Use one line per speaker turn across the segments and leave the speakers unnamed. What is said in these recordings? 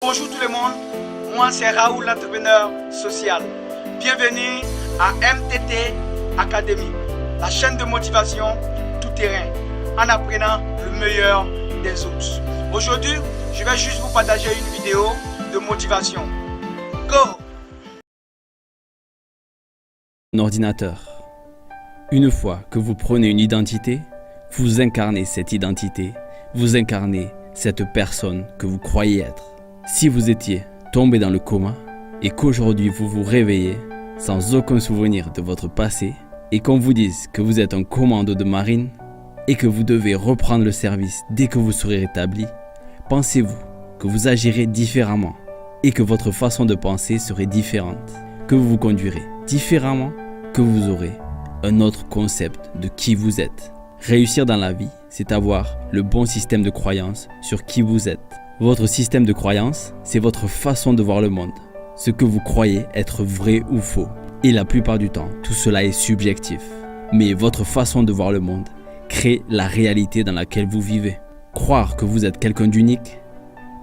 Bonjour tout le monde, moi c'est Raoul l'entrepreneur social. Bienvenue à MTT Academy, la chaîne de motivation tout terrain, en apprenant le meilleur des autres. Aujourd'hui, je vais juste vous partager une vidéo de motivation. Go!
Un ordinateur. Une fois que vous prenez une identité, vous incarnez cette identité, vous incarnez cette personne que vous croyez être. Si vous étiez tombé dans le coma et qu'aujourd'hui vous vous réveillez sans aucun souvenir de votre passé et qu'on vous dise que vous êtes un commando de marine et que vous devez reprendre le service dès que vous serez rétabli, pensez-vous que vous agirez différemment et que votre façon de penser serait différente, que vous vous conduirez différemment, que vous aurez un autre concept de qui vous êtes. Réussir dans la vie, c'est avoir le bon système de croyance sur qui vous êtes. Votre système de croyance, c'est votre façon de voir le monde, ce que vous croyez être vrai ou faux. Et la plupart du temps, tout cela est subjectif. Mais votre façon de voir le monde crée la réalité dans laquelle vous vivez. Croire que vous êtes quelqu'un d'unique,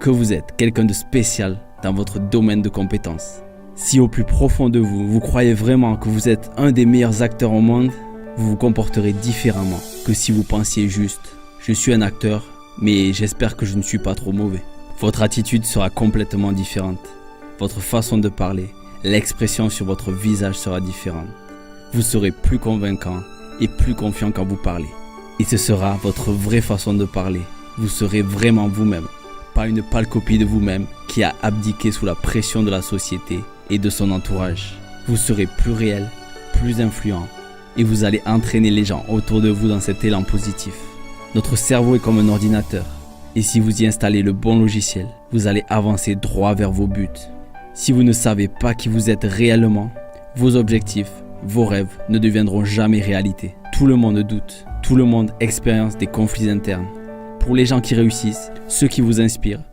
que vous êtes quelqu'un de spécial dans votre domaine de compétences. Si au plus profond de vous, vous croyez vraiment que vous êtes un des meilleurs acteurs au monde, vous vous comporterez différemment que si vous pensiez juste « je suis un acteur ». Mais j'espère que je ne suis pas trop mauvais. Votre attitude sera complètement différente. Votre façon de parler, l'expression sur votre visage sera différente. Vous serez plus convaincant et plus confiant quand vous parlez. Et ce sera votre vraie façon de parler. Vous serez vraiment vous-même, pas une pâle copie de vous-même qui a abdiqué sous la pression de la société et de son entourage. Vous serez plus réel, plus influent et vous allez entraîner les gens autour de vous dans cet élan positif. Notre cerveau est comme un ordinateur et si vous y installez le bon logiciel, vous allez avancer droit vers vos buts. Si vous ne savez pas qui vous êtes réellement, vos objectifs, vos rêves ne deviendront jamais réalité. Tout le monde doute, tout le monde expérience des conflits internes. Pour les gens qui réussissent, ceux qui vous inspirent,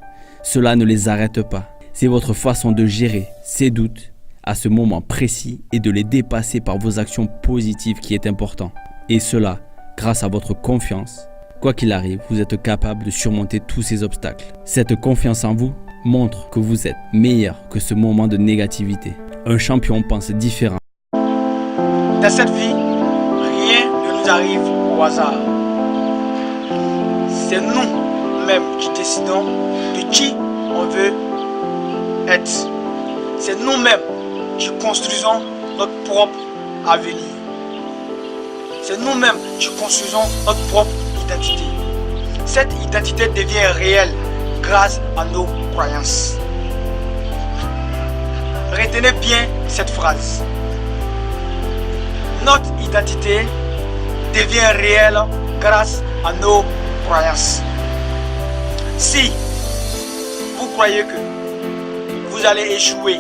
cela ne les arrête pas. C'est votre façon de gérer ces doutes à ce moment précis et de les dépasser par vos actions positives qui est important. Et cela grâce à votre confiance. Quoi qu'il arrive, vous êtes capable de surmonter tous ces obstacles. Cette confiance en vous montre que vous êtes meilleur que ce moment de négativité. Un champion pense différent.
Dans cette vie, rien ne nous arrive au hasard. C'est nous-mêmes qui décidons de qui on veut être. C'est nous-mêmes qui construisons notre propre avenir. C'est nous-mêmes qui construisons notre propre identité. Cette identité devient réelle grâce à nos croyances. Retenez bien cette phrase. Notre identité devient réelle grâce à nos croyances. Si vous croyez que vous allez échouer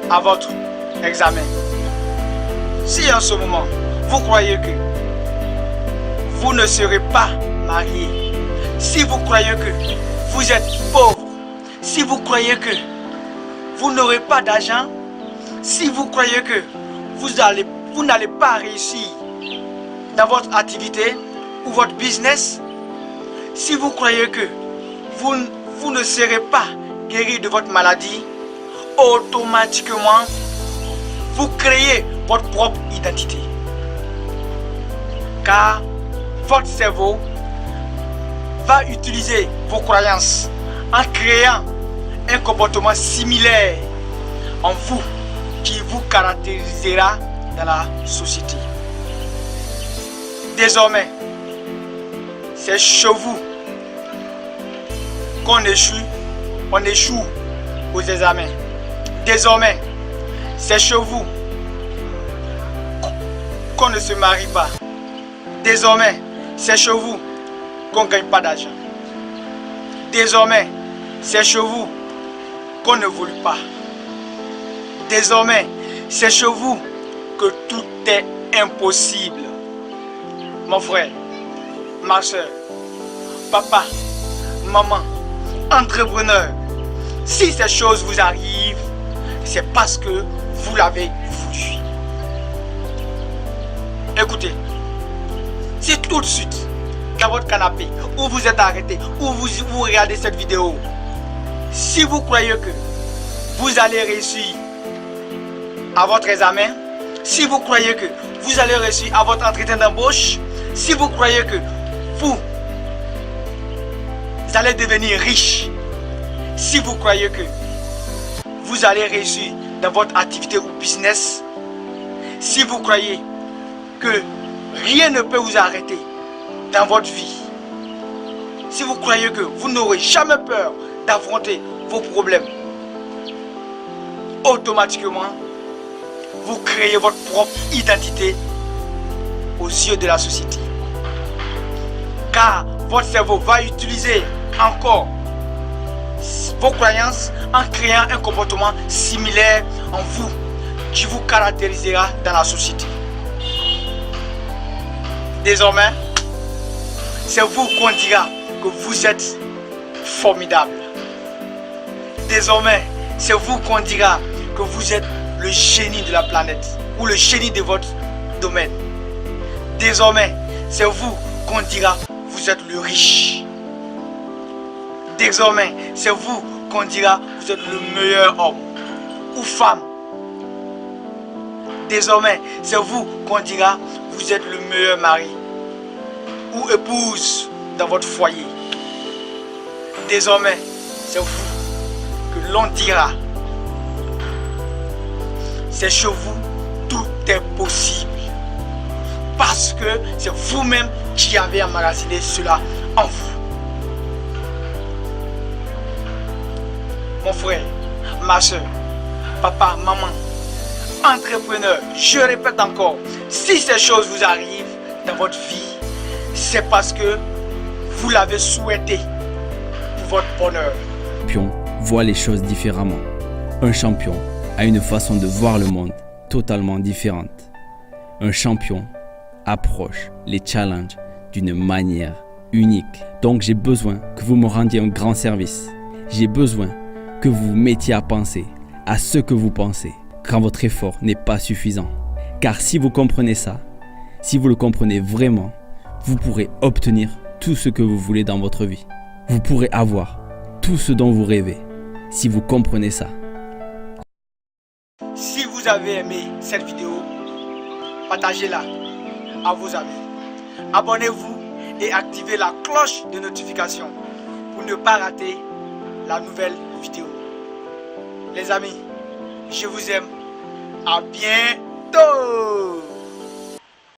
à votre examen, si en ce moment vous croyez que vous ne serez pas marié, si vous croyez que vous êtes pauvre, si vous croyez que vous n'aurez pas d'argent, si vous croyez que vous n'allez pas réussir dans votre activité ou votre business, si vous croyez que vous ne serez pas guéri de votre maladie, automatiquement, vous créez votre propre identité. Car votre cerveau va utiliser vos croyances en créant un comportement similaire en vous qui vous caractérisera dans la société. Désormais, c'est chez vous qu'on échoue aux examens. Désormais, c'est chez vous qu'on ne se marie pas. Désormais, c'est chez vous qu'on ne gagne pas d'argent. Désormais, c'est chez vous qu'on ne vole pas. Désormais, c'est chez vous que tout est impossible. Mon frère, ma soeur, papa, maman, entrepreneur, si ces choses vous arrivent, c'est parce que vous l'avez voulu. Écoutez, si tout de suite, dans votre canapé, où vous êtes arrêté, où vous regardez cette vidéo, Si vous croyez que vous allez réussir à votre examen, si vous croyez que vous allez réussir à votre entretien d'embauche, si vous croyez que vous allez devenir riche, si vous croyez que vous allez réussir dans votre activité ou business, si vous croyez que rien ne peut vous arrêter dans votre vie, si vous croyez que vous n'aurez jamais peur d'affronter vos problèmes, automatiquement, vous créez votre propre identité aux yeux de la société. Car votre cerveau va utiliser encore vos croyances en créant un comportement similaire en vous qui vous caractérisera dans la société. Désormais, c'est vous qu'on dira que vous êtes formidable. Désormais, c'est vous qu'on dira que vous êtes le génie de la planète ou le génie de votre domaine. Désormais, c'est vous qu'on dira que vous êtes le riche. Désormais, c'est vous qu'on dira que vous êtes le meilleur homme ou femme. Désormais, c'est vous qu'on dira que vous êtes le meilleur mari ou épouse dans votre foyer. Désormais, c'est vous que l'on dira. C'est chez vous, tout est possible. Parce que c'est vous-même qui avez emmagasiné cela en vous. Mon frère, ma soeur, papa, maman, entrepreneur, je répète encore, si ces choses vous arrivent dans votre vie, c'est parce que vous l'avez souhaité pour votre bonheur.
Un champion voit les choses différemment. Un champion a une façon de voir le monde totalement différente. Un champion approche les challenges d'une manière unique. Donc j'ai besoin que vous me rendiez un grand service. J'ai besoin que vous vous mettiez à penser à ce que vous pensez quand votre effort n'est pas suffisant. Car si vous comprenez ça, si vous le comprenez vraiment, vous pourrez obtenir tout ce que vous voulez dans votre vie. Vous pourrez avoir tout ce dont vous rêvez si vous comprenez ça.
Si vous avez aimé cette vidéo, partagez-la à vos amis. Abonnez-vous et activez la cloche de notification pour ne pas rater la nouvelle vidéo. Les amis, je vous aime. À bientôt.